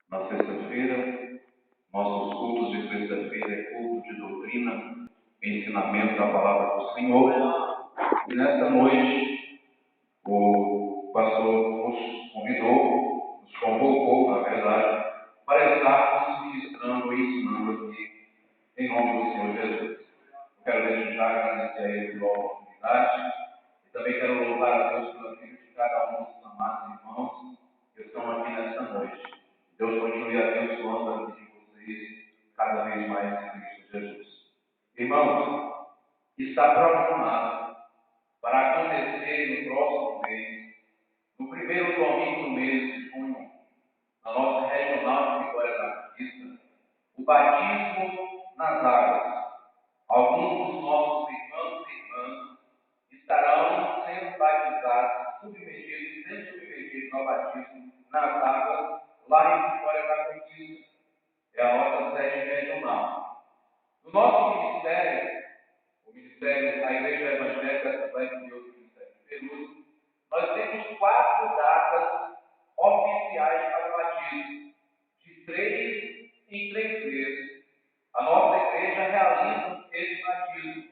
Na sexta-feira, nossos cultos de sexta-feira é culto de doutrina, ensinamento da palavra do Senhor. E nesta noite, o pastor nos convidou, nos convocou, na verdade, para estarmos ministrando e ensinando aqui, em nome do Senhor Jesus. Eu quero desde já agradecer a Ele pela oportunidade e também quero louvar a Deus pela vida de cada um dos amados irmãos que estão aqui nesta noite. Deus continue abençoando a vida de vocês cada vez mais em Cristo Jesus. Irmãos, está programado para acontecer no próximo mês, no primeiro domingo do mês de junho, na nossa regional de Vitória da Conquista, o batismo nas águas. Alguns dos nossos irmãos e irmãs estarão sendo batizados, sendo submetidos ao batismo nas águas, lá em Vitória da Conquista. É a nossa sede regional. No nosso ministério, o Ministério da Igreja Evangélica Assembleia de Deus, Ministério de Perus, nós temos 4 datas oficiais para o batismo. De 3 em 3 vezes, a nossa igreja realiza esse batismo.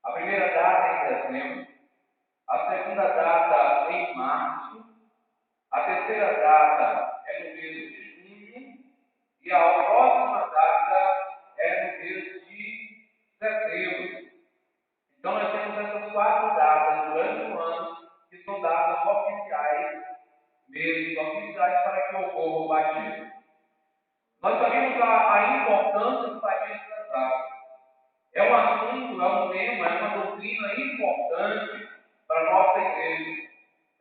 A primeira data é em dezembro, a segunda data é em março, a terceira data é no mês de junho e a próxima data é no mês de setembro. Então nós temos essas 4 datas durante o ano, que são datas oficiais, meses oficiais para que ocorra o batismo. Nós sabemos a importância do batismo das águas. É um assunto, é um tema, é uma doutrina importante para a nossa igreja.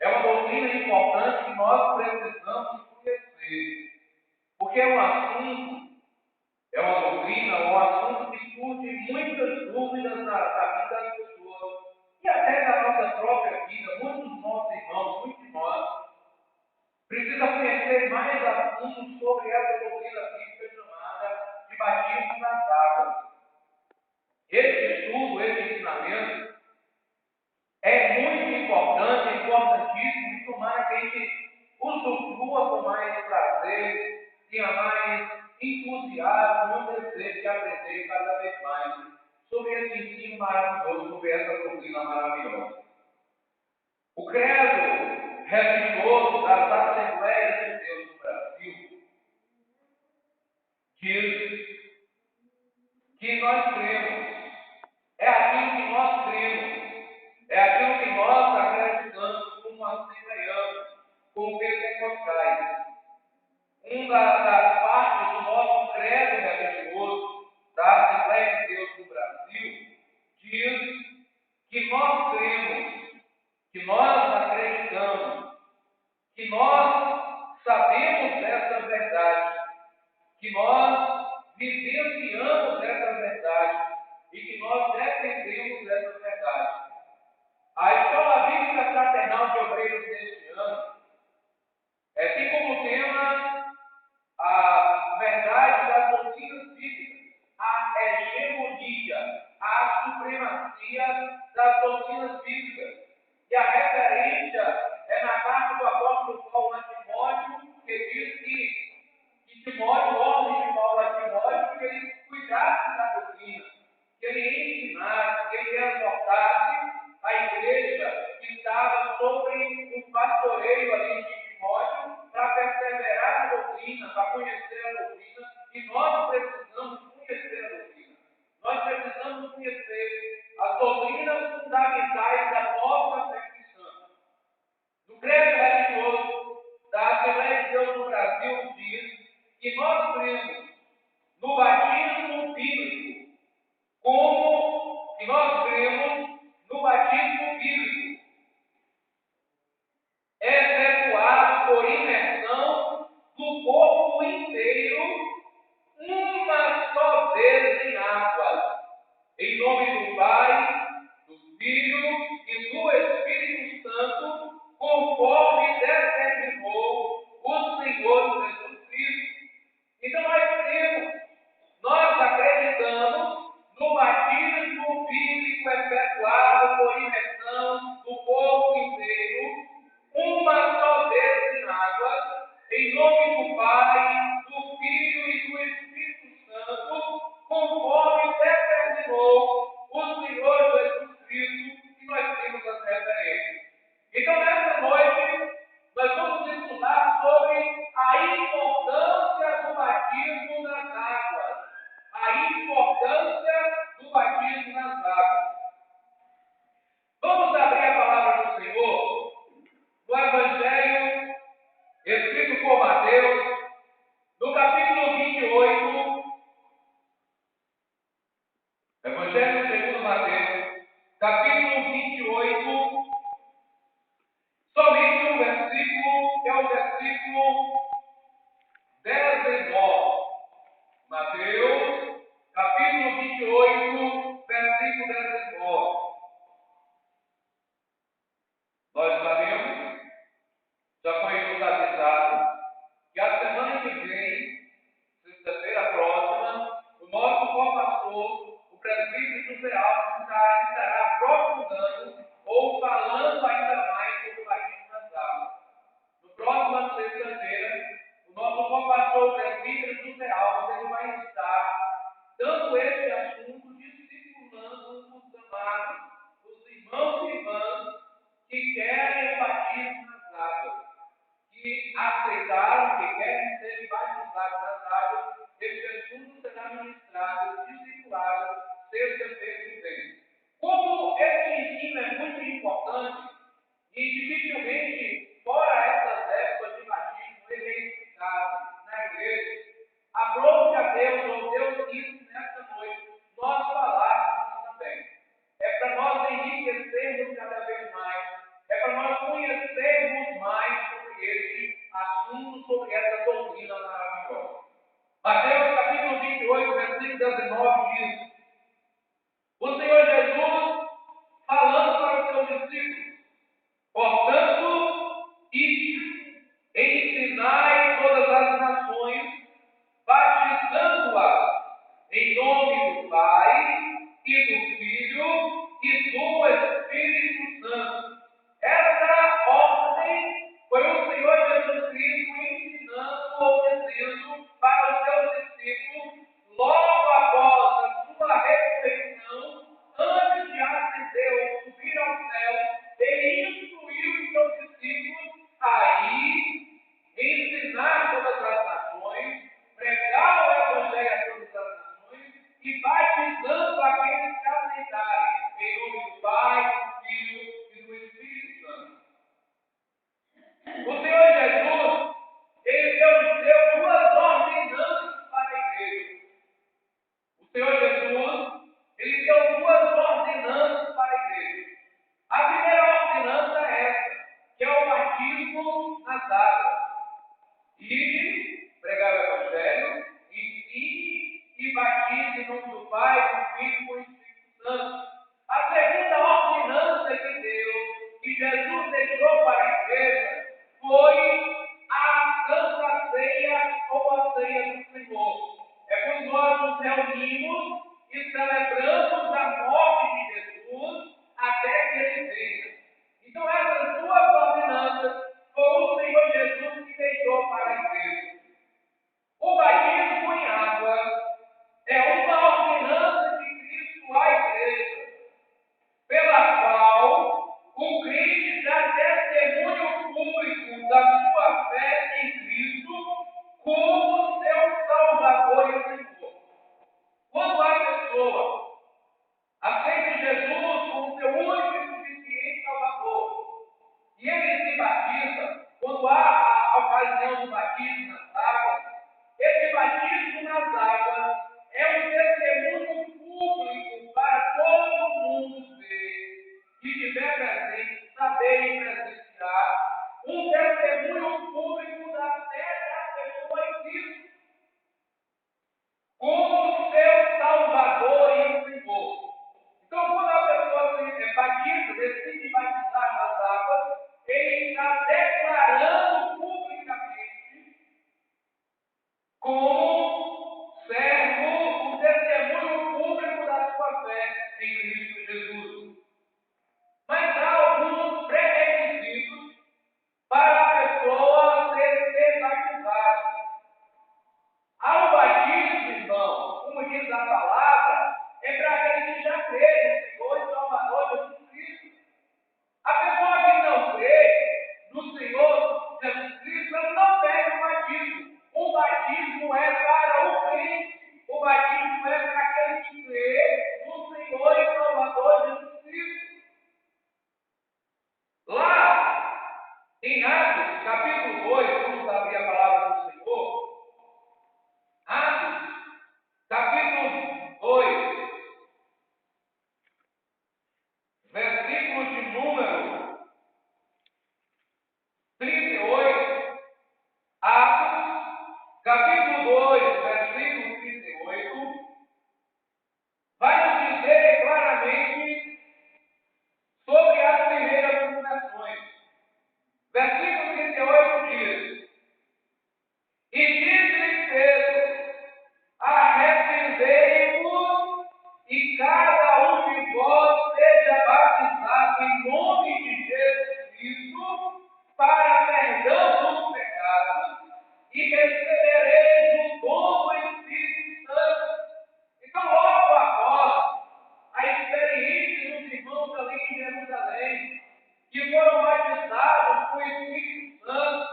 É uma doutrina importante que nós precisamos conhecer. Porque é um assunto, é uma doutrina, é um assunto que surge muitas dúvidas na vida das pessoas. E até na nossa própria vida, muitos dos nossos irmãos, muitos de nós, precisam conhecer mais a fundo sobre essa doutrina bíblica chamada de batismo nas águas. Esse estudo, esse ensinamento, é muito importante, é importantíssimo, e tomara que a gente usufrua com mais prazer, tenha mais entusiasmo e desejo de aprender cada vez mais sobre esse ensino maravilhoso, sobre essa doutrina maravilhosa. O credo religioso das Assembleias de Deus no Brasil diz que nós cremos, é aquilo que nós cremos, é aquilo que nós acreditamos como assembleianos, como pentecostais. Uma das partes do nosso credo religioso da Assembleia de Deus no Brasil diz que nós cremos, que nós acreditamos, que nós sabemos dessa verdade, que nós vivenciamos essa verdade e que nós defendemos essa verdade. A Escola Bíblica Fraternal de Obreiros deste ano tem como tema a verdade das doutrinas bíblicas, a hegemonia, a supremacia das doutrinas bíblicas. E a referência é na carta do apóstolo Paulo a Timóteo, que diz que Timóteo, ordem de Paulo a Timóteo, que ele cuidasse da doutrina, que ele ensinasse, que ele exortasse a igreja que estava sobre um pastoreio ali de Timóteo para perseverar na doutrina, para conhecer a doutrina, e nós precisamos conhecer a doutrina. Nós precisamos conhecer as doutrinas fundamentais da nossa fé cristã. No credo religioso da Assembleia de Deus no Brasil diz que nós cremos no batismo bíblico, como que nós cremos no batismo bíblico, efetuado por imersão do corpo inteiro, uma só vez em água, em nome do Pai, do Filho e do Espírito Santo, conforme determinou o Senhor Jesus Cristo. do Pai, do Filho e do Espírito Santo, conforme determinou o Senhor Jesus Cristo, que nós temos acesso a Ele. Então, nessa noite, nós vamos estudar sobre a importância do batismo nas águas. A importância do batismo nas águas. Vamos abrir a palavra do Senhor no Evangelho escrito por Mateus, no capítulo 28. Evangelho segundo Mateus, capítulo 28. Somente um versículo, que é o versículo 19. Mateus, capítulo 28, versículo 19. Nós sabemos, já foi nos avisado, que a semana que vem, sexta-feira próxima, o nosso co-pastor, o presbítero José Alves, estará aprofundando ou falando ainda mais sobre o batismo nas águas. No próxima sexta-feira, o nosso co-pastor, o presbítero José Alves, ele vai estar dando esse assunto, discipulando os amados, os irmãos e irmãs que querem o batismo nas águas, que aceitaram, que querem ser batizados nas águas. Esse assunto será ministrado, discipulado, sexta-feira que vem. Como esse ensino é muito importante e dificilmente, fora essas épocas de batismo, ele é explicado na igreja, aprove a Deus, ou Deus quis nesta noite, nós falarmos também. É para nós enriquecermos cada vez mais, é para nós conhecermos mais sobre esse assunto, sobre essa doutrina maravilhosa. Mateus capítulo 28, versículo 19 diz: o Senhor Jesus falando para os seus discípulos: portanto, ide, ensinai todas as nações, batizando-as em nome do Pai e do Filho e do Espírito Santo. Essa ordem foi o Senhor Jesus Cristo ensinando ou dizendo para os seus discípulos logo após a sua ressurreição, antes de ascender ou subir ao céu. Ele instruiu os seus discípulos a ir, ensinar todas as nações, pregar o Evangelho a todas as nações e batizando aqueles que aceitarem, em nome do Pai, do Filho e do Espírito Santo. O Senhor Jesus, ele deu duas ordenanças para a igreja. O Senhor Jesus, ele deu duas ordenanças para a igreja. A primeira ordenança é essa, que é o batismo nas águas. Ide, pregar o Evangelho, ensine e batize em nome do Pai, do Filho e do Espírito Santo. A segunda ordenança que Deus, que Jesus deixou para a igreja, foi a Santa Ceia ou a Ceia do Senhor. É quando nós nos reunimos e celebramos a morte de Jesus até que ele venha. Então, essas duas ordenanças foi o Senhor Jesus que deixou para a igreja. O batismo em água é uma ordenança de Cristo à igreja, pela qual o crente dá testemunho público da sua fé em Cristo como seu Salvador e Senhor. Quando a pessoa aceita Jesus como seu único e suficiente Salvador, e ele se batiza, quando há a ocasião do batismo nas águas, esse batismo nas águas é um testemunho público para todo mundo ver, que estiver presente, saber e presenciar, um testemunho público da fé da pessoa em Cristo, como seu Salvador e Senhor. Então, quando a pessoa se batiza, decide batizar nas águas, ele está declarando publicamente como servo o testemunho público da sua fé em Cristo Jesus. Mas há alguns pré-requisitos para a pessoa ser batizada. e recebereis o dom do Espírito Santo. Então, logo após a experiência dos irmãos ali em Jerusalém, que foram batizados com o Espírito Santo,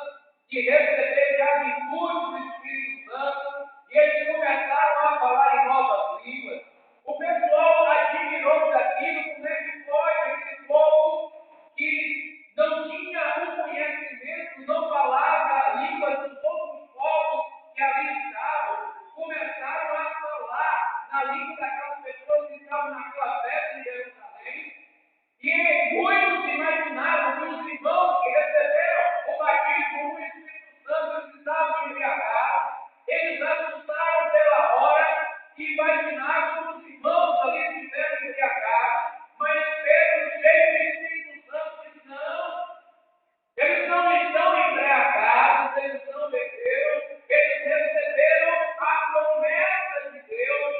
que receberam a virtude do Espírito Santo, e eles começaram a falar em novas línguas, o pessoal admirou daquilo, como é que pode esse povo que não tinha o conhecimento, não falava a língua dos outros povos que ali estavam, começaram a falar na língua daquelas pessoas que estavam naquela festa em Jerusalém. E muitos imaginavam que os irmãos que receberam o batismo com o Espírito Santo estavam embriagados. Eles assustaram pela hora e imaginavam que os irmãos ali estiveram embriagados. Mas Pedro, cheio do Espírito Santo, disse: não, eles não estão embriagados, eles não beberam, eles receberam a promessa de Deus,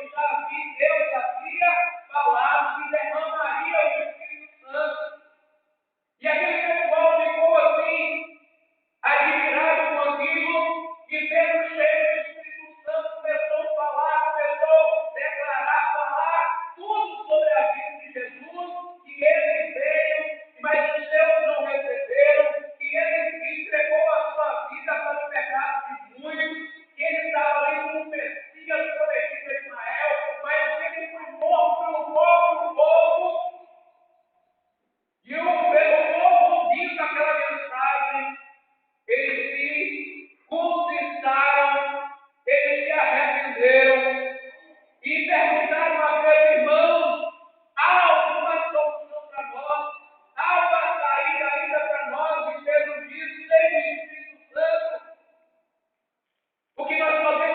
que Deus havia falado que derramaria o Espírito Santo. E aquele pessoal ficou assim, admirado com aquilo, e Pedro, cheio do Espírito Santo, começou a falar, começou a declarar, falar tudo sobre a vida de Jesus, que ele veio, mas os seus não receberam, que ele entregou a sua vida para o pecado de muitos, que ele estava ali como Messias prometido a Israel, mas ele foi morto pelo próprio povo. E o povo, ouvindo aquela mensagem, eles se contristaram, eles se arrependeram e perguntaram a Pedro: irmãos, há alguma solução para nós? Há uma saída ainda para nós? E Pedro disse: sem o Espírito Santo, o que nós podemos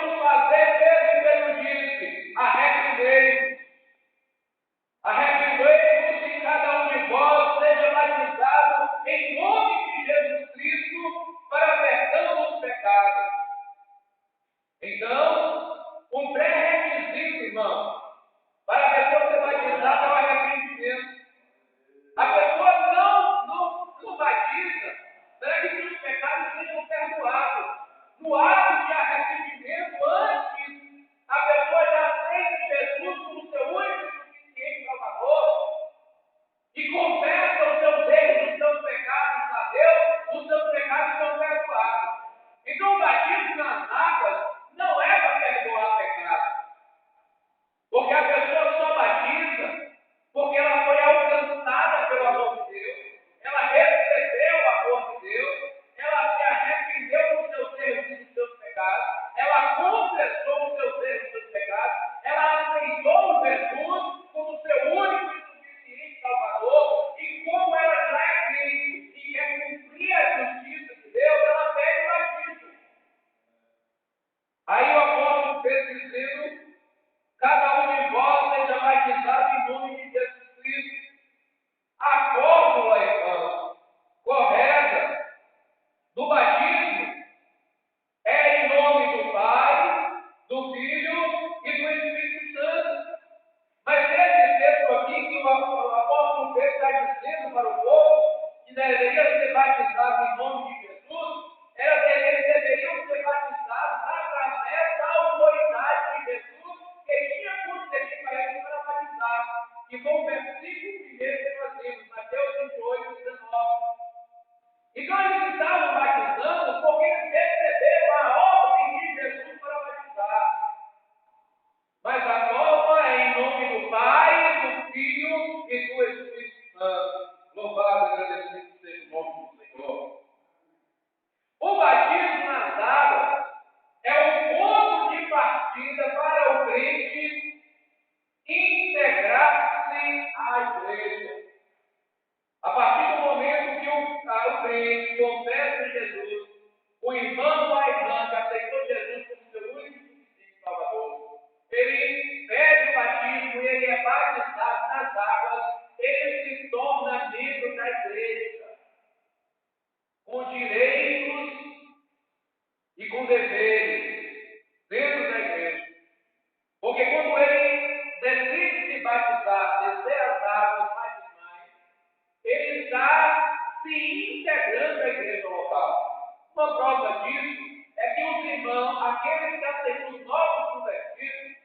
aqueles que aceitam os novos convertidos,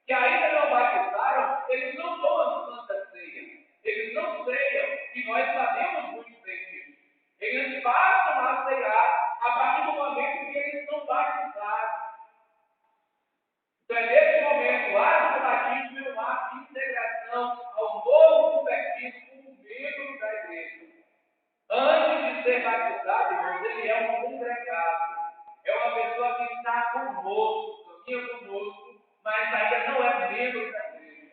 que ainda não batizaram, eles não tomam Santa Ceia. Eles não ceiam, e nós sabemos muito bem disso. Eles passam a ceiar a partir do momento que eles são batizados. Então, é nesse momento, o ato do batismo é um ato de integração ao novo convertido como membro da igreja. Antes de ser batizado, irmãos, ele é um congregado. É uma pessoa que está conosco, caminha conosco, mas ainda não é membro da igreja.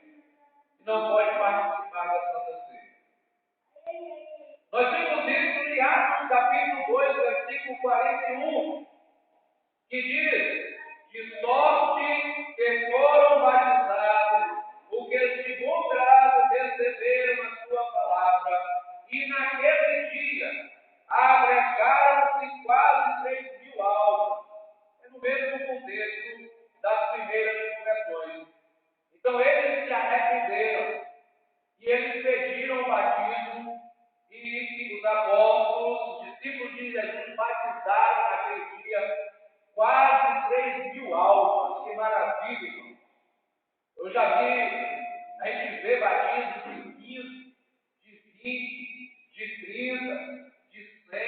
E não pode participar da Santa Ceia. Nós vimos isso em Atos capítulo 2, versículo 41, que diz: de sorte que foram batizados, porque de bom grado receberam a sua palavra, e naquele dia agregaram-se quase 3.000 almas. É no mesmo contexto das primeiras conversões. Então eles se arrependeram e eles pediram o batismo, e os apóstolos, os discípulos de Jesus, batizaram naquele dia quase 3.000 almas. Que maravilha, irmão. Eu já vi, a gente vê batismos de 15, de 20, de 30, de 100,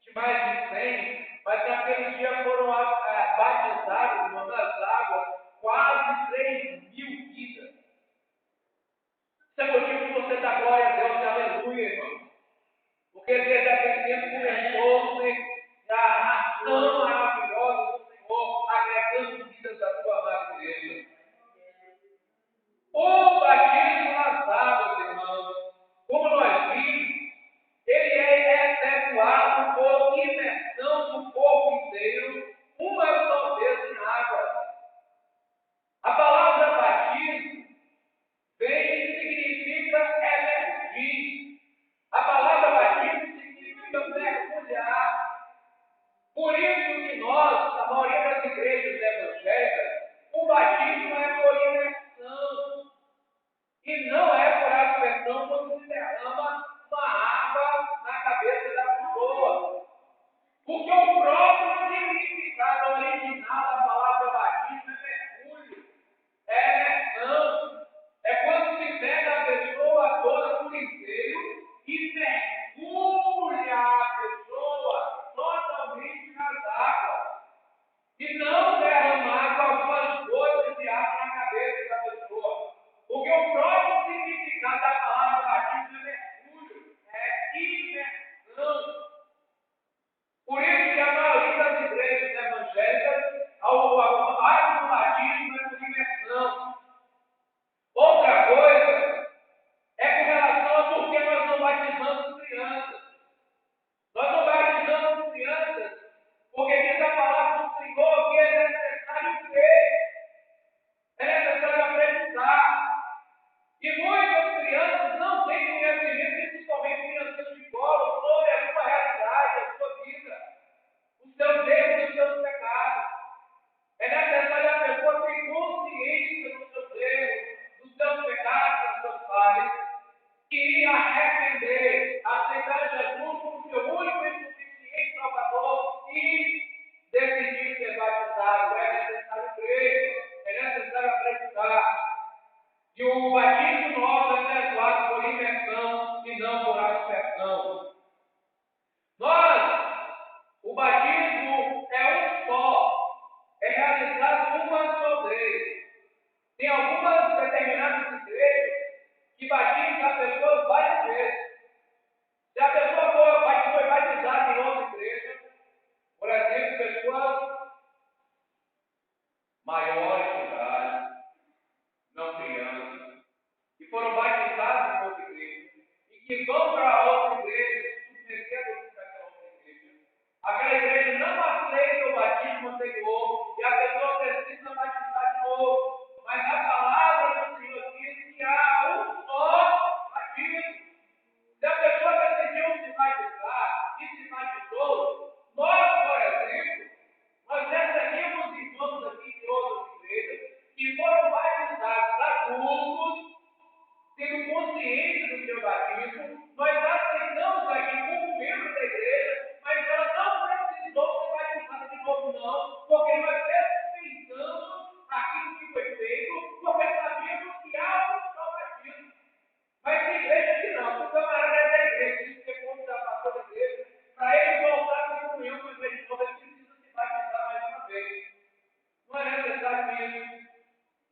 de mais de 100, mas naquele dia foram batizados, irmão, nas águas, quase 3.000 vidas. Isso é motivo de você dar glória a Deus e aleluia, irmão. Porque desde aquele tempo começou-se a ação maravilhosa do Senhor, agregando vidas da sua amada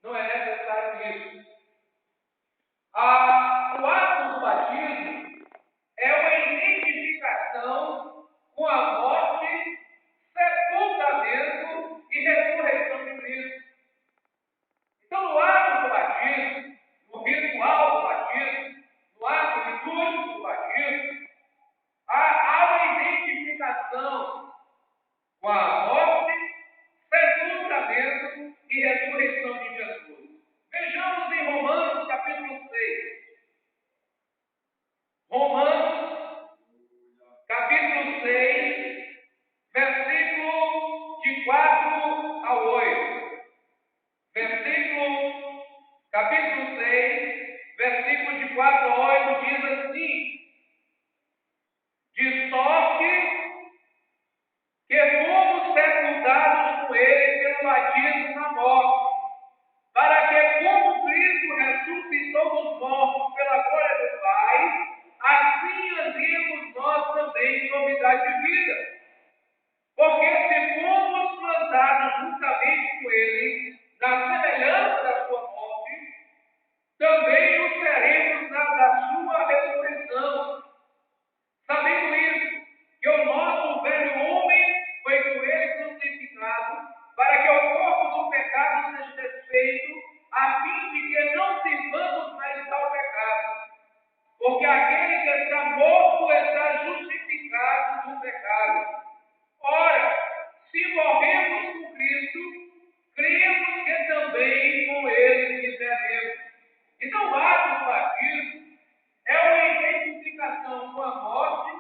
não é necessário isso. O ato do batismo é uma identificação com a morte, sepultamento e ressurreição de Cristo. Então, no ato do batismo, no ritual do batismo, no ato litúrgico do batismo, há uma identificação com a morte, sepultamento e ressurreição de Jesus. Vejamos em Romanos capítulo 6. Romanos capítulo 6, versículo de 4 a 8. Capítulo 6, versículo de 4 a 8 diz assim: de sorte que fomos sepultados com ele pelo batismo na morte, para que, como Cristo ressuscitou dos mortos pela glória do Pai, assim andemos nós também em novidade de vida. Porque se fomos plantados juntamente com ele, na semelhança da sua morte, também o seremos na da sua ressurreição. Sabendo isso, que o nosso velho homem foi com ele crucificado, para que o corpo do pecado seja desfeito, a fim de que não sirvamos mais ao pecado. Porque aquele que está morto está justificado do pecado. Ora, se morremos com Cristo, cremos que também com ele viveremos. Então, o ato do batismo é uma identificação com a morte,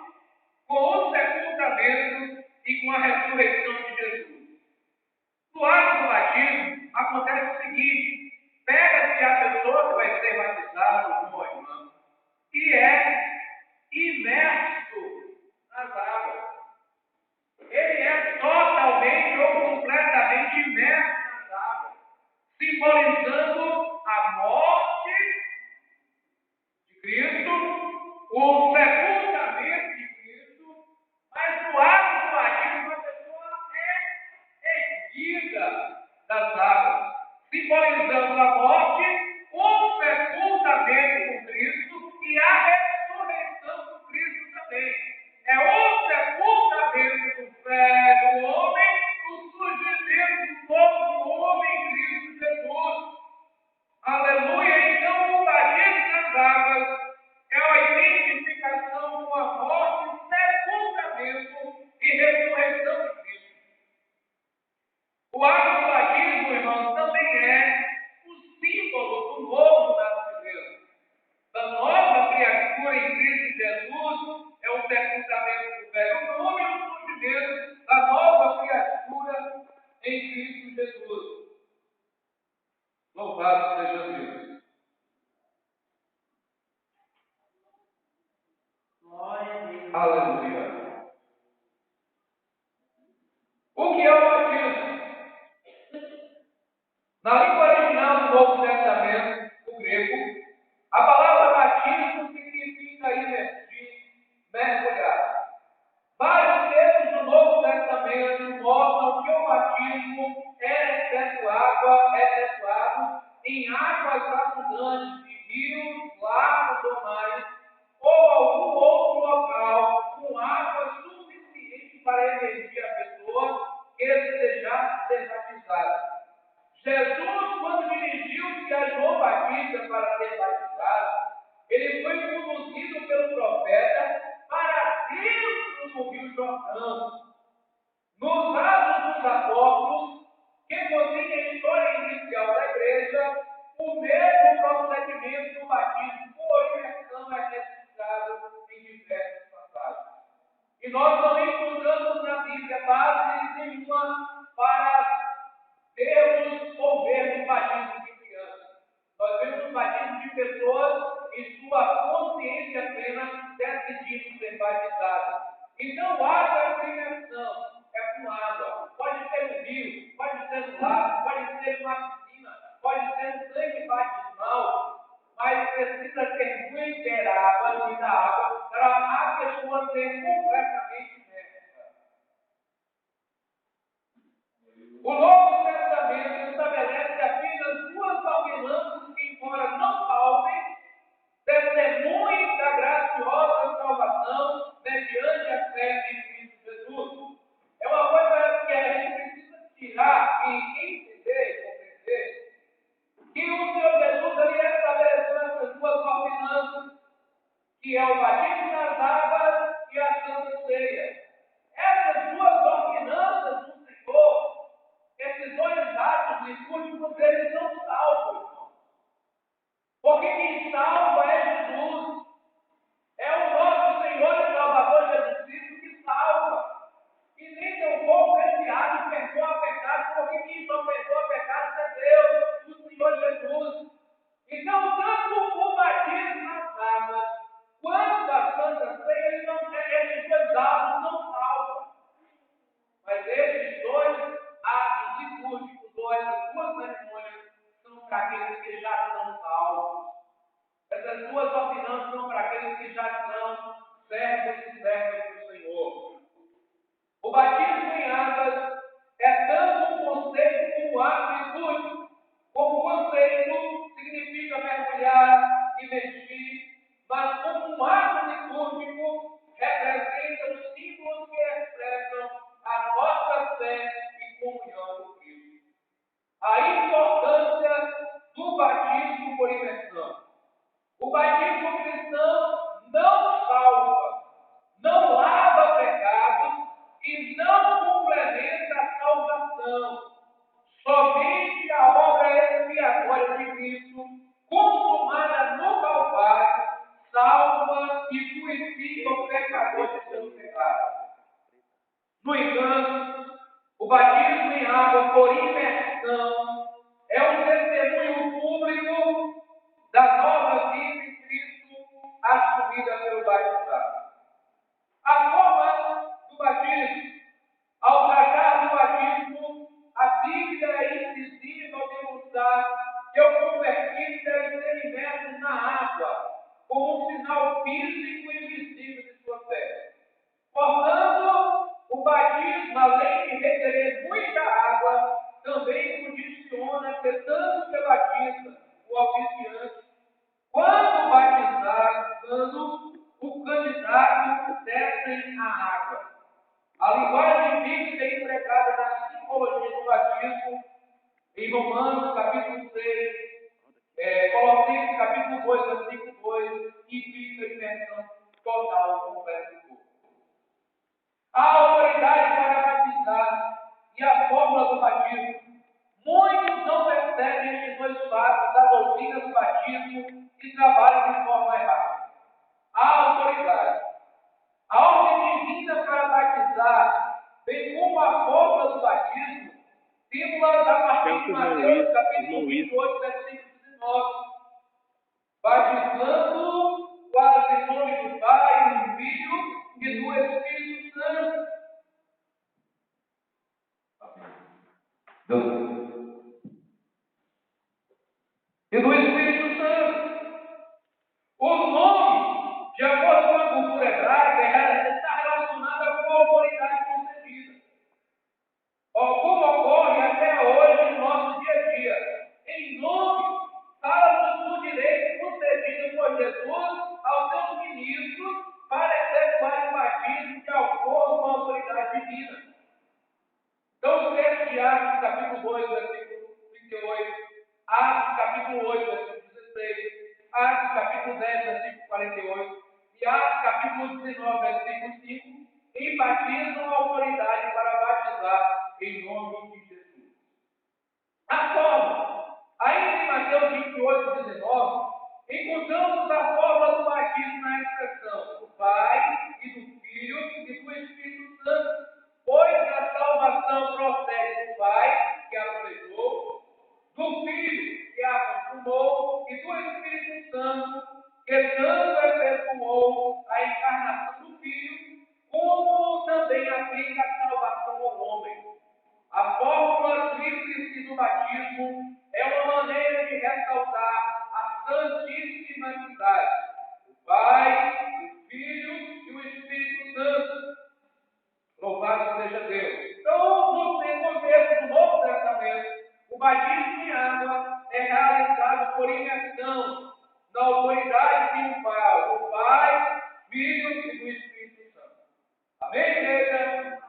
com o sepultamento e com a ressurreição de Jesus. No ato do batismo, acontece o seguinte: pega-se a pessoa que vai ser batizada, o irmão, e é imerso nas águas. Ele é totalmente ou completamente imerso nas águas, simbolizando a morte de Cristo, o sepultamento de Cristo, mas no ato do batismo a pessoa é erguida das águas, simbolizando a morte, o sepultamento com Cristo e a ressurreição com Cristo também. É o sepultamento do velho homem, o surgimento do novo homem em Cristo Jesus. Aleluia! Então, o batismo nas águas é a identificação com a morte, sepultamento e ressurreição de Cristo. O ato do batismo, irmãos, também é o símbolo do novo nascimento, da nova criatura em Cristo Jesus. É o sepultamento do velho homem e o surgimento da nova criatura em Cristo Jesus. Louvado seja Deus. Aleluia. O que é o batismo? Na língua original do Novo Testamento, o grego, a palavra batismo significa imergir, mergulhar. Vários textos do Novo Testamento mostram que o batismo é efetuado em águas abundantes de rios, lagos ou mares, ou algum outro local com água suficiente para emergir a pessoa que desejasse ser batizada. Jesus, quando dirigiu-se a João Batista para ser batizado, ele foi conduzido pelo profeta para dentro do Rio Jordão. Nos Atos dos Apóstolos, que contém a história inicial da igreja, o mesmo procedimento do batismo por imersão é registrado em diversas passagens. E nós não encontramos na Bíblia base nenhuma para termos ou vermos batismo de crianças. Nós vemos o batismo de pessoas em sua consciência plena decidindo ser batizadas. Então, o ato é imersão, é com água. Pode ser um rio, pode ser um lago, pode ser uma piscina, pode ser um tanque batismal, mas precisa ter muita água, muita água, para a pessoa ser completamente imersa. O Novo Testamento estabelece entender e compreender que o Senhor Jesus ele estabeleceu essas duas ordenanças, que é o batismo nas águas e a Santa Ceia. Essas duas ordenanças do Senhor, esses dois atos litúrgicos, eles não salvam, irmão. Porque quem salva é Jesus. É o nosso Senhor e Salvador Jesus Cristo que salva. E nem tampouco esse ato perdoa pecados, porque quem só perdoa pecados é Deus, o Senhor Jesus. Então, tanto o batismo nas águas, quanto a Santa Ceia, esses dois atos não salvam. Mas esses dois atos litúrgicos, essas duas cerimônias, são para aqueles que já estão salvos. Essas duas ordenanças são para aqueles que já são servos e servas do Senhor. O batismo em águas é tanto um conceito como um ato litúrgico. Como conceito, significa mergulhar, imergir, mas como um ato litúrgico, representa os símbolos que expressam a nossa fé e comunhão com Cristo. A importância do batismo por imersão. O batismo cristão não salva, não lava pecados e não complementa a salvação. Somente a obra expiatória de Cristo, consumada no Calvário, salva e purifica o pecador de seus pecados. No entanto, o batismo em água por imersão é um testemunho público da nova vida em Cristo assumida pelo batizado. A forma do batismo. Ao tratar do batismo, a Bíblia é incisiva ao demonstrar que o convertido deve ser imerso na água, como um sinal físico e visível de sua fé. Portanto, o batismo, além de requerer muita água, também condiciona que tanto que batiza o oficiante, quando batizado, o candidato descem a água. A linguagem bíblica empregada na simbologia do batismo, em Romanos capítulo 6, Colossenses capítulo 2, versículo 2, implica imersão total completa do corpo. A autoridade para batizar e a fórmula do batismo. Muitos não percebem estes dois fatos da doutrina do batismo e trabalham de forma errada. A autoridade. A ordem divina para batizar, bem como a fórmula do batismo, símbolo da partir de Mateus, capítulo 28, versículo 19. Batizando quase em nome do Pai, do Filho e do Espírito Santo. E do Espírito Santo. O nome, de acordo com a cultura hebraica, está relacionado com a autoridade concedida. Como ocorre até hoje no nosso dia a dia. Em nome, fala-nos do direito concedido por Jesus aos seus ministros para efetuar o batismo de acordo com a autoridade divina. Então, o texto de Atos, capítulo 2, versículo 38, Atos, capítulo 8, versículo 16, Atos, capítulo 10, versículo 48 e Atos, capítulo 19, versículo 5, enfatizam a autoridade para batizar em nome de Jesus. A forma, ainda em Mateus 28, 19, encontramos a forma do batismo na expressão do Pai e do Filho e do Espírito Santo, pois a salvação procede do Pai, que a planejou, do Filho, que a consumou, e do Espírito Santo, que tanto efetuou a encarnação do Filho, como também aplica a salvação ao homem. A fórmula tríplice do batismo é uma maneira de ressaltar a Santíssima Trindade, o Pai, o Filho e o Espírito Santo. Louvado seja Deus. Então, no contexto do Novo Testamento, o batismo em água é realizado por imersão na autoridade triunfal do Pai, Filho e do Espírito Santo. Amém, igreja?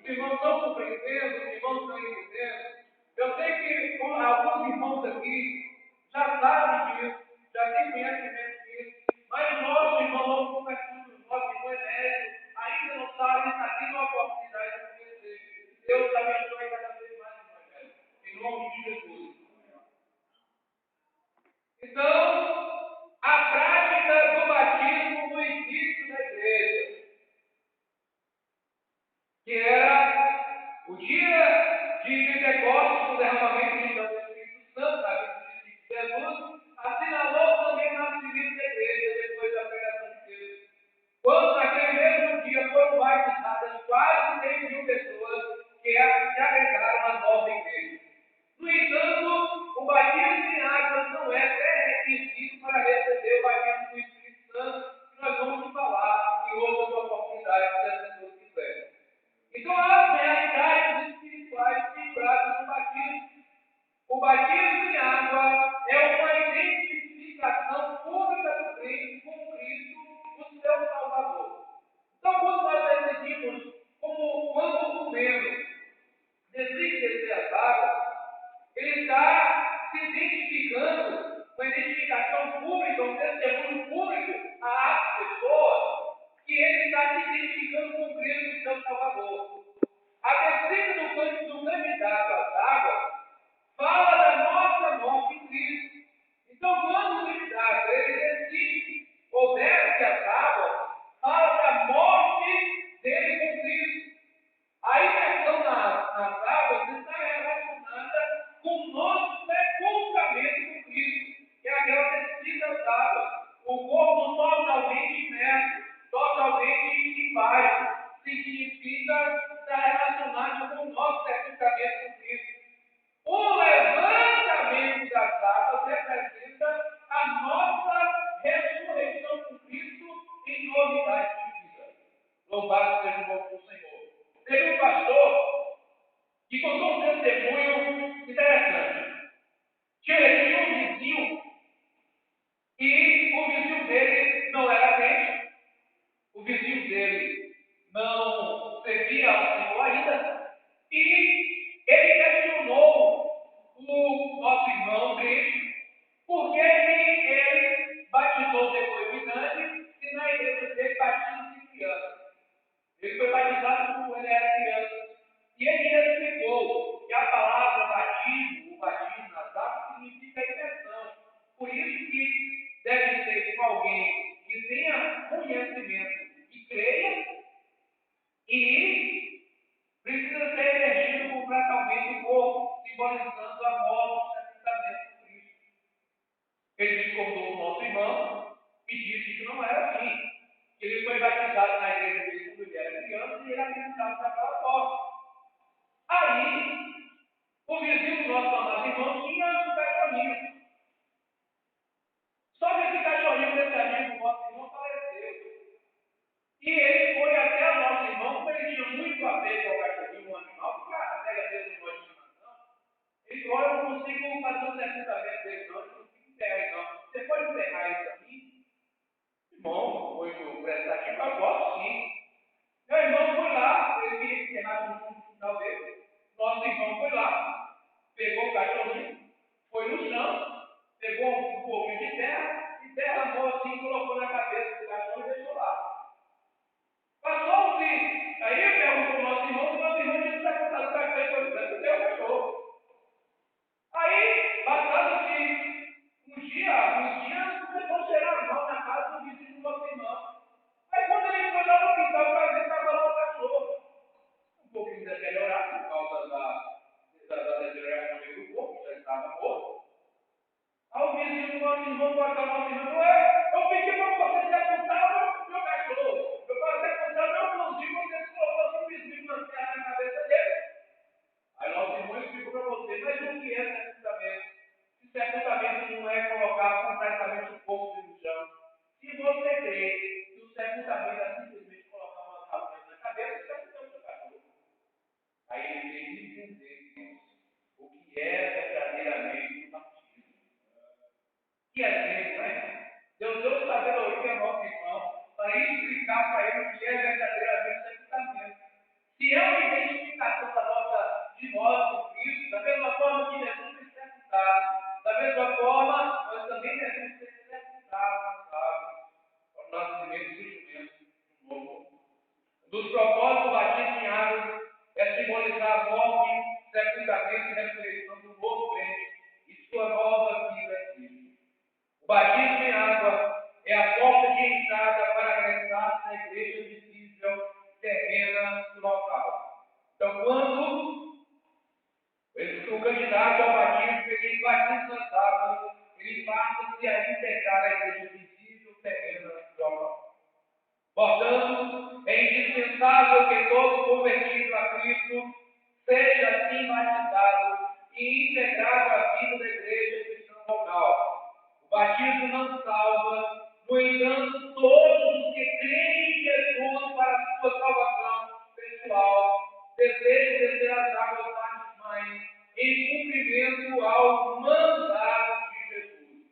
Os irmãos estão compreendendo, os irmãos estão entendendo. nome de Jesus. Então, a prática do batismo no início da igreja, que era o dia de Pentecostes, o derramamento de do Espírito Santo na vida de Jesus, assinalou também o nascimento da igreja depois da pregação de Cristo. Quando naquele mesmo dia foram batizadas quase 3.000 pessoas que se agregaram à nova igreja. No entanto, o batismo em águas não é pré-requisito para receber o batismo do Espírito Santo, que nós vamos falar em outras oportunidades, se as pessoas quiserem. Então, há realidades espirituais figuradas no batismo. O batismo em água é uma identificação pública do crente com Cristo, o seu Salvador. Então, quando nós decidimos, quando o membro decide descer as águas, ele está se identificando, uma identificação pública, um testemunho público às pessoas, que ele está se identificando com Cristo, o seu Salvador. A descida do candidato às águas fala da nossa morte em Cristo. Então, quando o candidato ele decide ou desce as águas, fala da morte dele com Cristo. A imersão nas águas está relacionada com o nosso sepultamento com Cristo, que é aquela descida das águas. O corpo totalmente imerso, totalmente embaixo, significa estar relacionado com o nosso sepultamento com Cristo. O levantamento das águas representa a nossa ressurreição com Cristo em novidade de vida. Louvado seja o nome do Senhor. Teve um pastor que contou um testemunho interessante. Ele tinha um vizinho e o vizinho dele não era crente, o vizinho dele não servia ao Senhor ainda, e ele questionou o nosso irmão crente porque ele batizou depois de grande e na igreja dele batizou de criança. Ele foi batizado quando ele era criança. E ele explicou que a palavra batismo, o batismo nas águas, significa imersão. Por isso que deve ser com alguém que tenha conhecimento e creia, e precisa ser emergido completamente o corpo, simbolizando a morte e o sepultamento de Cristo. Ele discordou do nosso irmão e disse que não era assim. Ele foi batizado na igreja dele quando ele era criança e ele acreditava daquela forma. Aí, o vizinho do nosso amado irmão tinha um cachorrinho. Só que esse cachorrinho desse amigo do nosso irmão faleceu. E ele foi até o nosso irmão, como ele tinha muito apego ao cachorrinho, um animal, porque a pega dele não pode estimação. Ele falou: eu não consigo fazer o sepultamento dele, não, eu não consigo enterrar ele, não. Você pode enterrar isso aqui? Bom, muito prestativo, eu posso sim. Meu irmão foi lá, ele queria enterrar no final dele. Nosso irmão foi lá, pegou o cachorrinho, foi no chão, pegou um pouquinho de terra e derramou assim, colocou na cabeça do cachorro e deixou lá. Passou-se, aí perguntou ao nosso irmão tinha sepultado o cachorro e foi dentro do cachorro. Aí, passando-se uns dias, começou a cheirar mal na casa do vizinho do nosso irmão. Aí quando ele foi lá no quintal para ver, estava lá o cachorro. Um pouquinho deteriorado por causa da deterioração do corpo, já estava morto. Aí o vizinho do nosso irmão pode falar ao nosso irmão: eu pedi para você sepultar o meu cachorro. Eu para sepultar o meu cãozinho, você colocou o vizinho na terra na cabeça dele. Aí nosso irmão explicou para você: mas o que é sepultamento? Se sepultamento não é colocar completamente o corpo no chão. Se você crê que o sepultamento é simplesmente colocar uma calcinha na cabeça, você sepulta o seu cachorro. Aí ele tem que entender o que é verdadeiramente o batismo. E às vezes, né? Deus deu sabedoria ao nosso irmão para explicar para ele o que é verdadeiramente sepultamento. Se é uma identificação de nós com Cristo, da mesma forma que Jesus foi sepultado, da mesma forma, nós também devemos ser sepultados nas águas, para o nascimento do jumento do novo. Um dos propósitos do batismo em água é simbolizar a morte, sepultamento e ressurreição do O candidato ao batismo, ele batiza nas águas, ele passa-se a integrar a igreja visível terrena global. Portanto, é indispensável que todo convertido a Cristo seja assim batizado e integrado à vida da igreja cristã local. O batismo não salva, no entanto, todos os que creem em Jesus para a sua salvação pessoal desejam descer as águas batismais em cumprimento ao mandato de Jesus.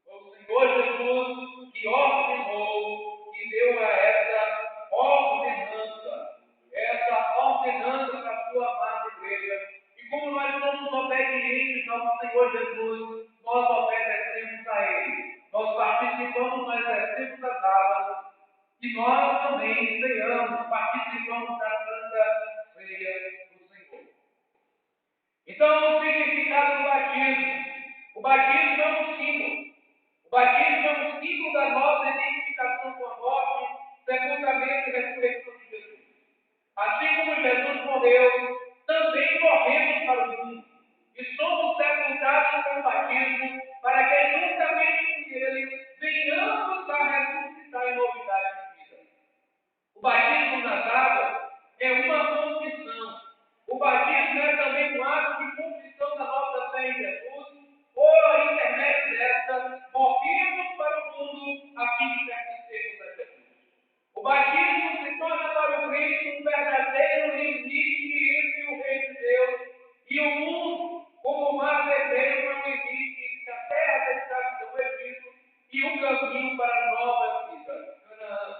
O Senhor Jesus que ordenou, que deu a essa ordenança para a sua amada igreja. E como nós somos obedientes ao Senhor Jesus, nós obedecemos a Ele. Nós participamos, nós exercemos as águas e nós também ceiamos, participamos da Santa Ceia do Senhor. Então, o significado do batismo. O batismo é um símbolo. O batismo é um símbolo da nossa identificação com a morte, sepultamento e ressurreição de Jesus. Assim como Jesus morreu, também morremos para o mundo. E somos sepultados pelo batismo, para que juntamente com Ele venhamos a ressuscitar em novidade de vida. O batismo nas águas é uma confissão. O batismo é também um ato de confissão da nossa fé em Jesus. Por intermédio dessa, morremos para o mundo a fim de pertencermos a Jesus. O batismo se torna para o Cristo um verdadeiro limite entre o reino de Deus e o mundo, como o mar vermelho foi um limite entre a terra da escravidão do Egito e o caminho para a nova vida, Canaã.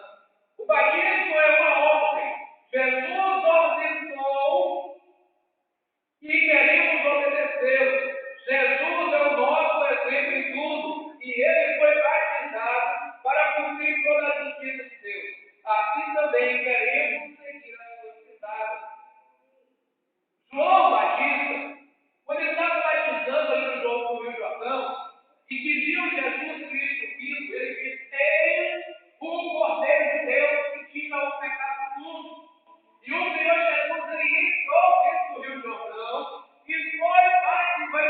O batismo é uma ordem. Jesus ordenou e queremos obedecê-lo. Jesus é o nosso exemplo em tudo, e ele foi batizado para cumprir toda a justiça de Deus. Assim também queremos seguir as suas pisadas. João Batista, quando ele estava batizando ali no Rio Jordão, e que viu Jesus Cristo vindo, ele disse: eis o Cordeiro de Deus que tira o pecado do mundo. E o Senhor Jesus, ele entrou dentro do Rio Jordão e foi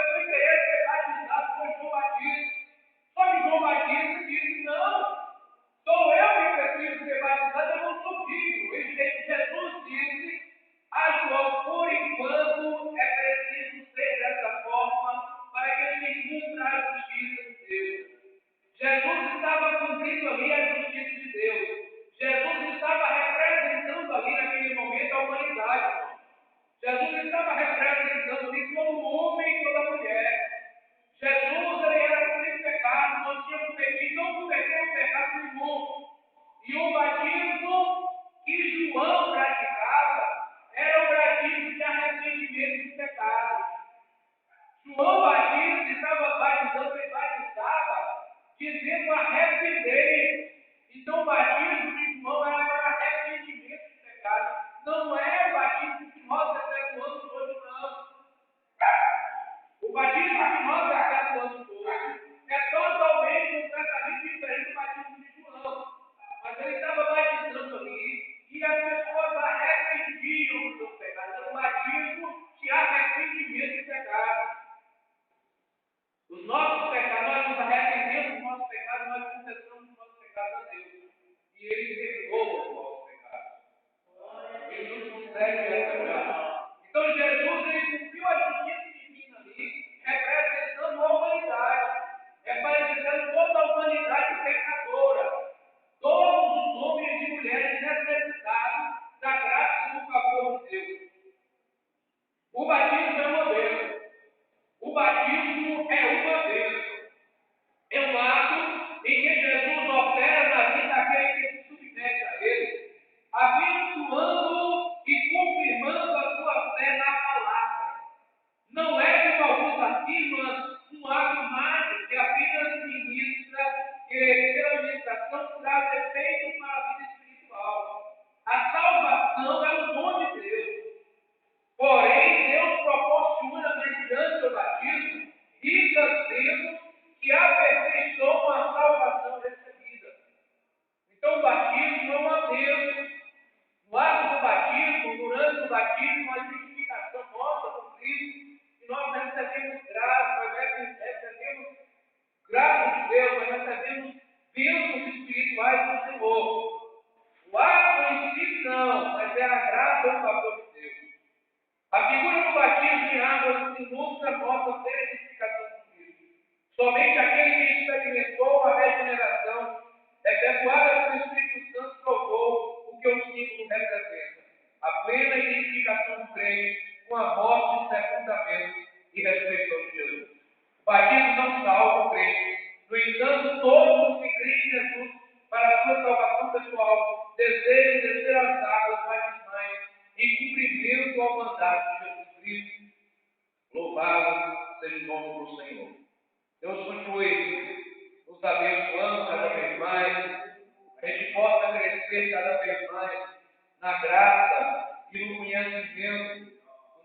a nossa verificação com Cristo. Somente aquele que experimentou a regeneração, efetuada pelo Espírito Santo, provou o que o símbolo representa: a plena identificação do crente com a morte, sepultamento e ressurreição de Jesus. O batismo não salva o crente. No entanto, todos os que creem em Jesus para a sua salvação pessoal desejam descer as águas batismais em cumprimento ao mandato de Jesus Cristo. Louvado seja o nome do Senhor. Deus continue nos abençoando cada vez mais, a gente possa crescer cada vez mais na graça e no conhecimento do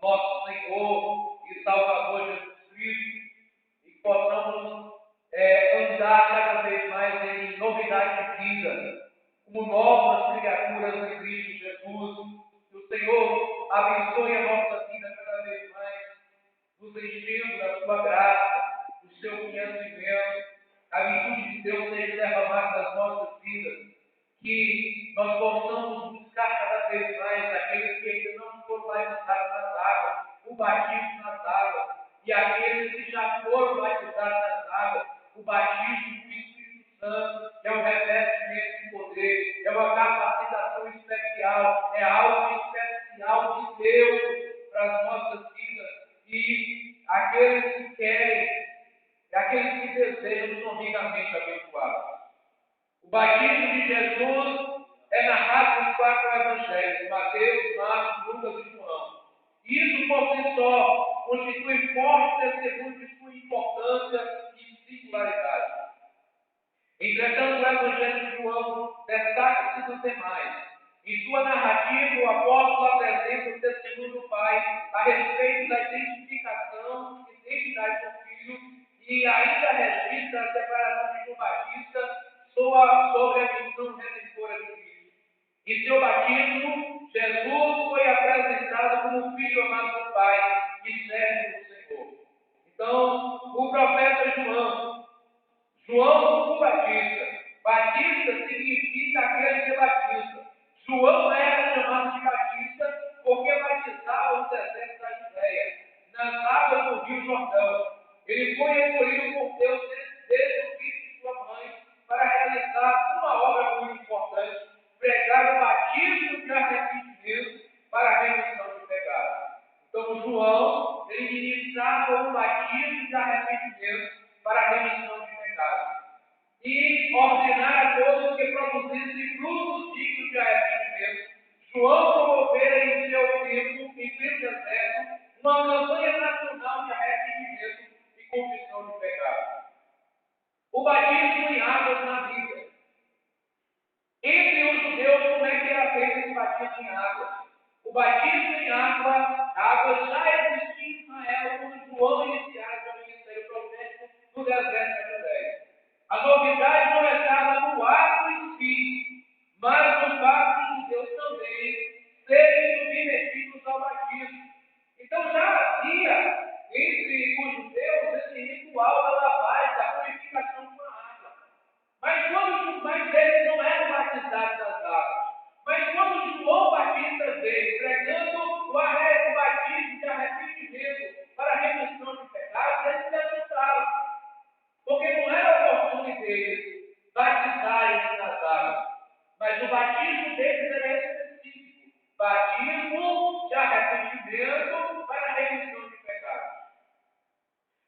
nosso Senhor e Salvador Jesus Cristo, e que possamos andar cada vez mais em novidade de vida, como novas criaturas em Cristo Jesus. Que o Senhor abençoe a nossa vida cada vez mais, nos enchendo da sua graça, do seu conhecimento, a virtude de Deus seja derramada nas nossas vidas, que nós possamos buscar cada vez mais aqueles que ainda não foram batizados nas águas, o batismo nas águas, e aqueles que já foram batizados nas águas, o batismo do Espírito Santo, que é um revestimento de poder, é uma capacitação especial, é algo especial de Deus para as nossas vidas. E aqueles que querem, aqueles que desejam, são ricamente abençoados. O batismo de Jesus é narrado nos 4 evangelhos: Mateus, Marcos, Lucas e João. Isso por si só constitui forte testemunho de sua importância e singularidade. Entretanto, o Evangelho de João destaca-se dos demais. Em sua narrativa, o apóstolo apresenta o testemunho do Pai a respeito da identificação e identidade do Filho, e ainda registra a declaração de João Batista sobre a missão redentora de Cristo. Em seu batismo, Jesus foi apresentado como o Filho amado do Pai e servo do Senhor. Então, o profeta João o Batista. Batista significa aquele que batiza. João era chamado de Batista porque batizava no deserto da Judéia, nas águas do Rio Jordão. Ele foi escolhido por Deus desde o ventre de sua mãe para realizar uma obra muito importante: pregar o batismo de arrependimento para a remissão de pecados. Então, João, ele ministrava um batismo de arrependimento para a remissão de pecados e ordenar a todos que produzissem frutos dignos de arrependimento. João promovera em seu tempo, em pleno deserto, uma campanha nacional de arrependimento e confissão de pecados. O batismo em águas na Bíblia. Entre os judeus, como é que era feito esse batismo em água? O batismo em água já existia em Israel quando João iniciara seu ministério profético no deserto da Judéia. A novidade não estava no ato em si, mas no fato dos judeus também serem submetidos ao batismo. Então já havia entre os judeus esse ritual da lavagem, da purificação com a água. Mas eles não eram batizados nas águas. Mas quando João Batista veio pregando o batismo de arrependimento para a remissão de pecados, eles se assustaram. Porque não era oportuno deles batizarem nas águas. Mas o batismo deles era específico: batismo de arrependimento para a remissão de pecados.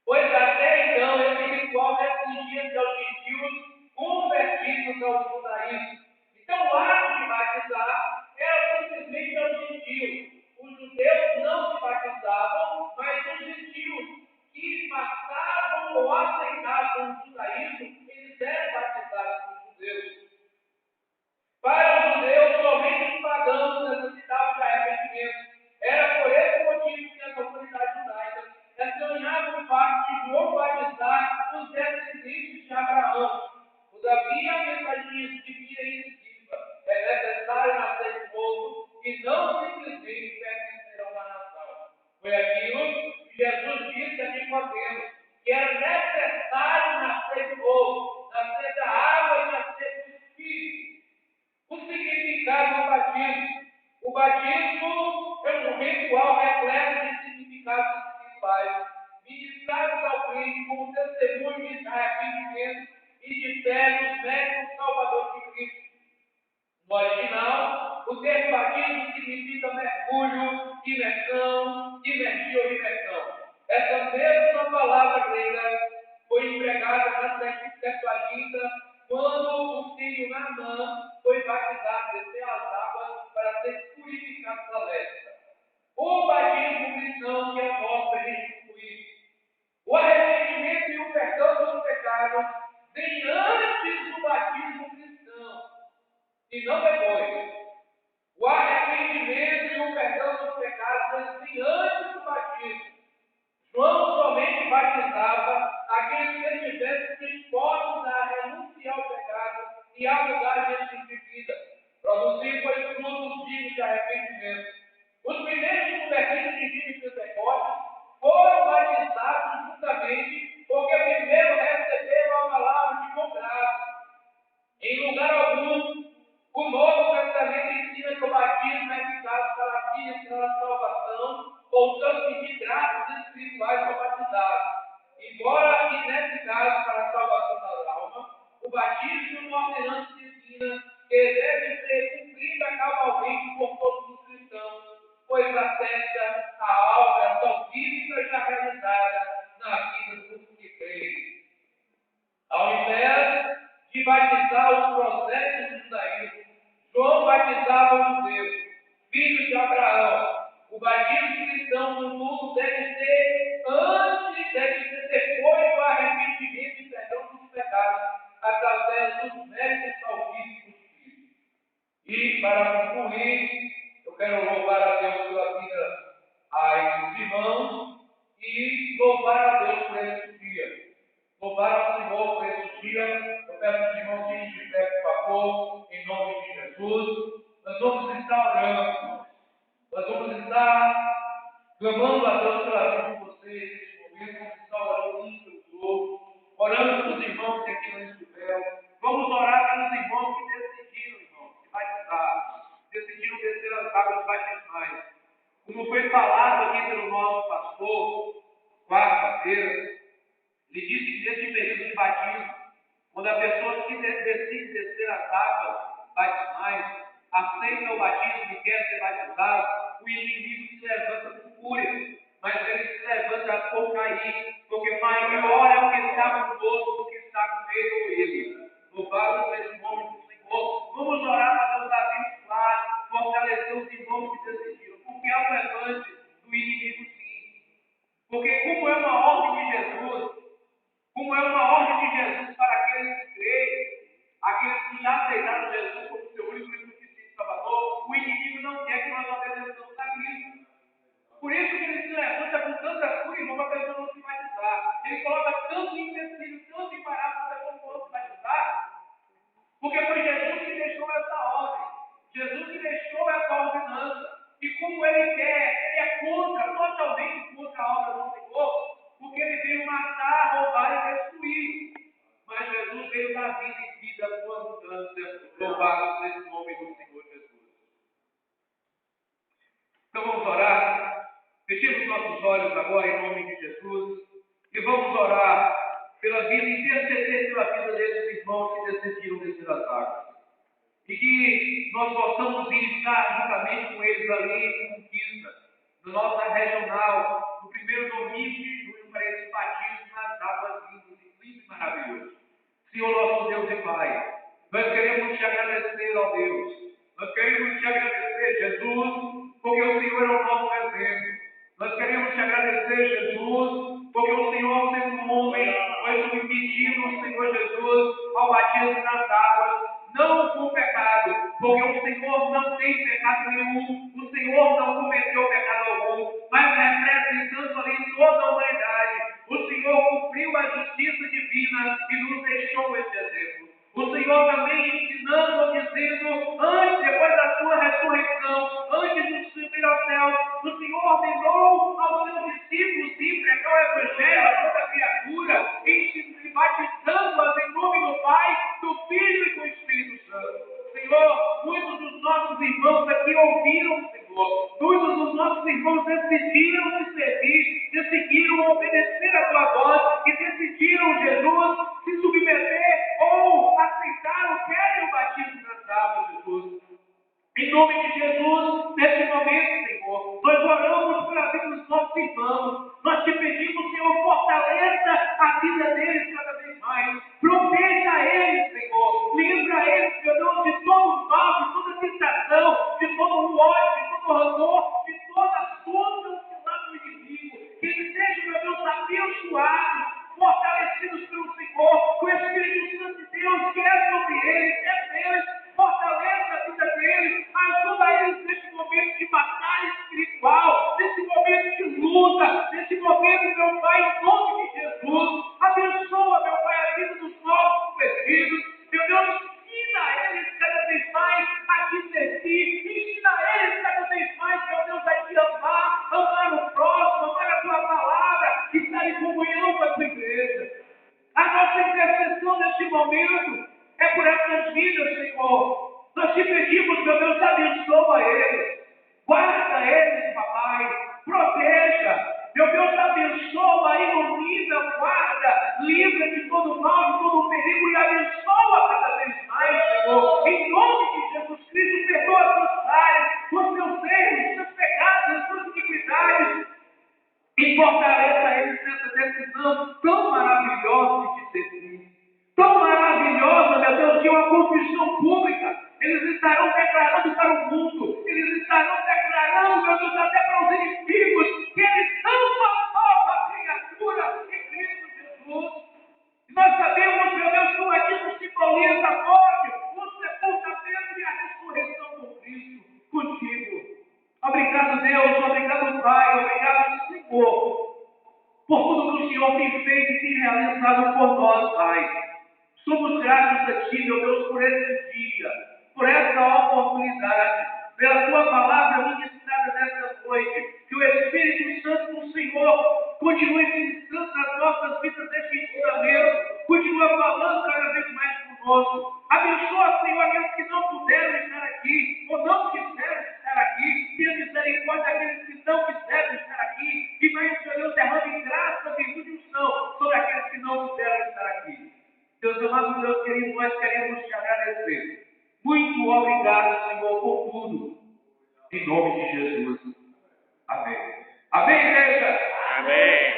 Pois até então esse ritual restringia-se aos gentios convertidos ao judaísmo. Então o ato de batizar era simplesmente aos gentios. Os judeus não se batizavam, mas os gentios que passavam ou aceitavam o judaísmo, eles eram batizados por judeus. Para os judeus, somente os pagãos necessitavam de arrependimento. Era por esse motivo que as autoridades judaicas examinavam o fato de João batizar os descendentes de Abraão. Todavia, a mensagem divina e decisiva: é necessário nascer de novo e não simplesmente pertencer a uma nação. Foi aquilo que Jesus disse a Nicodemo, que era necessário nascer de novo, nascer da água e nascer do Espírito. O significado do batismo. O batismo é um ritual repleto de significados espirituais, ministrados ao crente como testemunho de arrependimento e de fé nos méritos salvador de Cristo. No original, o termo batismo significa mergulho, imersão, imergir ou imersão. Essa mesma palavra grega foi empregada na Septuaginta quando o filho Naamã foi batizado, descer as águas para ser purificado da lepra. O batismo cristão que é o nosso para a gente concluir. O arrependimento e o perdão dos pecados vem antes do batismo cristão e não depois. O arrependimento e o perdão dos pecados vem antes do batismo. João somente batizava aqueles que estivessem dispostos a renunciar ao pecado e a mudar de estilo de vida, produzir, pois, frutos dignos de arrependimento. Os primeiros convertidos de vida e Pentecostes foram batizados juntamente porque primeiro receberam a palavra de bom grado. Em lugar algum, o Novo Testamento ensina que o batismo é eficaz para ministrar a salvação ou transmitir graças espirituais ao batizado. Embora, e nesse caso, para a salvação da alma, o batismo e uma ordenança ensina que deve ser cumprida cabalmente por todos os cristãos, pois atesta a obra salvífica já realizada na vida dos que creem. Ao invés de batizar os prosélitos do judaísmo, João batizava os judeus, filhos de Abraão. O batismo cristão no mundo deve ser depois do arrependimento e perdão dos pecados, através dos méritos salvíficos de Cristo. E, para concluir, eu quero louvar a Deus pela vida aos irmãos e louvar a Deus por esse dia. Louvar ao Senhor por esse dia. Eu peço aos irmãos que de pé, por favor, em nome de Jesus. Nós vamos estar orando, irmãos. Nós vamos estar clamando a Deus pela vida de vocês neste momento. Vamos estar orando uns pelos outros, orando pelos irmãos que aqui não estiveram. Vamos orar pelos irmãos que decidiram, irmãos, se batizar, decidiram descer as águas batismais. Como foi falado aqui pelo nosso pastor, quarta-feira, ele disse que neste período de batismo, quando a pessoa que decide descer as águas batismais, aceita o batismo e quer ser batizado, o inimigo se levanta com fúria, mas ele se levanta por cair, porque maior é o que está conosco do que está com ele ou ele. Louvado seja o nome do Senhor. Vamos orar para Deus abençoar, fortalecer os irmãos que decidiram, porque é um levante do inimigo, sim. Porque como é uma ordem de Jesus, para aqueles que creem, aqueles que já aceitaram Jesus como seu único e suficiente Salvador, o inimigo não quer que nós obedeçamos a Cristo. Por isso que ele se levanta com tanta fúria, irmão, para a pessoa não se batizar. Ele coloca tanto empecilho, tanto embaraço para a pessoa não se batizar, porque foi Jesus que deixou essa ordem. Jesus que deixou essa ordenança. E como ele quer, ele é totalmente contra a obra do Senhor, porque ele veio matar, roubar e destruir. Mas Jesus veio dar vida e vida com abundância. Louvado seja o nome do Senhor Jesus. Então vamos orar. Fechemos nossos olhos agora em nome de Jesus. E vamos orar pela vida, interceder pela vida desses irmãos que decidiram descer as águas. E que nós possamos estar juntamente com eles ali em Conquista, na nossa regional, no primeiro domingo de junho, para esse batismo nas águas lindas e lindo e maravilhoso. Senhor nosso Deus e Pai, nós queremos te agradecer, ó Deus. Nós queremos te agradecer, Jesus, porque o Senhor é o nosso exemplo. Nós queremos te agradecer, Jesus, porque o Senhor, sendo um homem, foi submetido, Senhor Jesus, ao batismo nas águas, não por pecado, porque o Senhor não tem pecado nenhum, o Senhor não cometeu pecado algum, mas representando ali toda a humanidade, o Senhor cumpriu a justiça divina e nos deixou esse exemplo. O Senhor também ensinando, dizendo, depois da sua ressurreição, antes de subir ao céu, o Senhor ordenou aos seus discípulos ir pregar o Evangelho a toda criatura, e batizando-as em nome do Pai, do Filho e do Espírito Santo. Senhor, muitos dos nossos irmãos aqui ouviram, Senhor. Muitos dos nossos irmãos decidiram te servir, decidiram obedecer vida deles cada vez mais. Proteja eles, Senhor. Livra eles, meu Deus, de todo mal, de toda tentação, de todo ódio, de todo rancor, de toda força oscilada do inimigo. Que eles sejam, meu Deus, abençoados, fortalecidos pelo Senhor, com o Espírito Santo de Deus que é sobre eles, é deles, fortalece a vida deles, ajuda eles neste momento de batalha espiritual, nesse momento de luta, nesse momento, meu Pai, em nome de Jesus, abençoa, meu Pai, a vida dos novos convertidos, meu Deus, ensina eles cada vez mais a te servir, ensina eles cada vez mais, meu Deus, a te amar, amar o próximo, amar a tua palavra, estar em comunhão com a tua igreja. A nossa intercessão neste momento é por essas vidas, Senhor. Nós te pedimos, meu Deus, abençoa eles. Guarda eles, papai. Proteja. Meu Deus, abençoa, ilumina, guarda, livra de todo mal, de todo perigo e abençoa cada vez mais, Senhor. Em nome de Jesus Cristo, perdoa seus pais, os seus erros, os seus pecados, as suas iniquidades. E fortaleça eles nessa decisão tão maravilhosa de te servir. Tão maravilhosa, meu Deus, de uma confissão pública. Eles estarão declarando para o mundo. Eles estarão declarando, meu Deus, até para os inimigos, que eles são uma nova criatura em Cristo Jesus. E nós sabemos, meu Deus, que o batismo simboliza a morte, o sepultamento e a ressurreição com Cristo, contigo. Obrigado, Deus, obrigado, Pai, obrigado, Senhor, por tudo que o Senhor tem feito e tem realizado por nós, Pai. Somos gratos a Ti, meu Deus, por esse dia, por essa oportunidade, pela Tua palavra ministrada nesta noite. Que o Espírito Santo do Senhor continue ministrando nas nossas vidas este ensinamento, continue falando cada vez mais conosco. Abençoa, Senhor, aqueles que não puderam estar aqui, ou não quiseram estar aqui. Tenha misericórdia daqueles que não quiseram estar aqui. E mais, meu Deus, derrame graça, virtude e unção sobre aqueles que não puderam estar aqui. Deus amado, Deus querido, nós queremos te agradecer. Muito obrigado, Senhor, por tudo. Em nome de Jesus. Amém. Amém, igreja? Amém.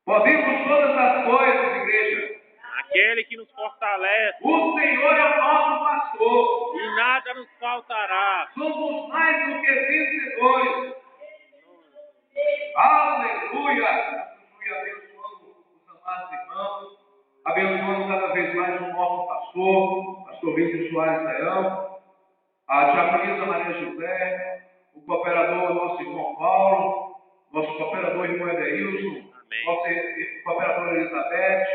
Podemos todas as coisas, igreja. Aquele que nos fortalece O Senhor é o nosso pastor. e nada nos faltará. Somos mais do que vencedores. Aleluia. Aleluia. Abençoando os amados irmãos. Abençoando cada vez mais o nosso pastor Vítor Soares Leão, a diaconisa Maria José, o cooperador nosso irmão Paulo, nosso cooperador irmão Edeilson, nossa cooperadora Elizabeth,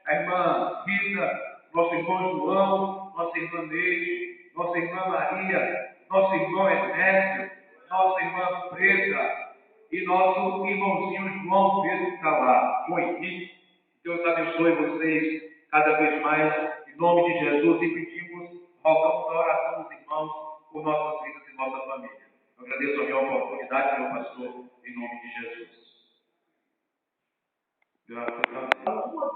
a irmã Rita, nosso irmão João, nossa irmã Neide, nossa irmã Maria, nosso irmão Ernesto, nossa irmã Preta e nosso irmãozinho João Pedro que está lá, com Henrique. Deus abençoe vocês cada vez mais, em nome de Jesus, e pedimos, rogamos a oração dos irmãos por nossas vidas e nossa família. Eu agradeço a minha oportunidade, meu pastor, em nome de Jesus. Graças a Deus.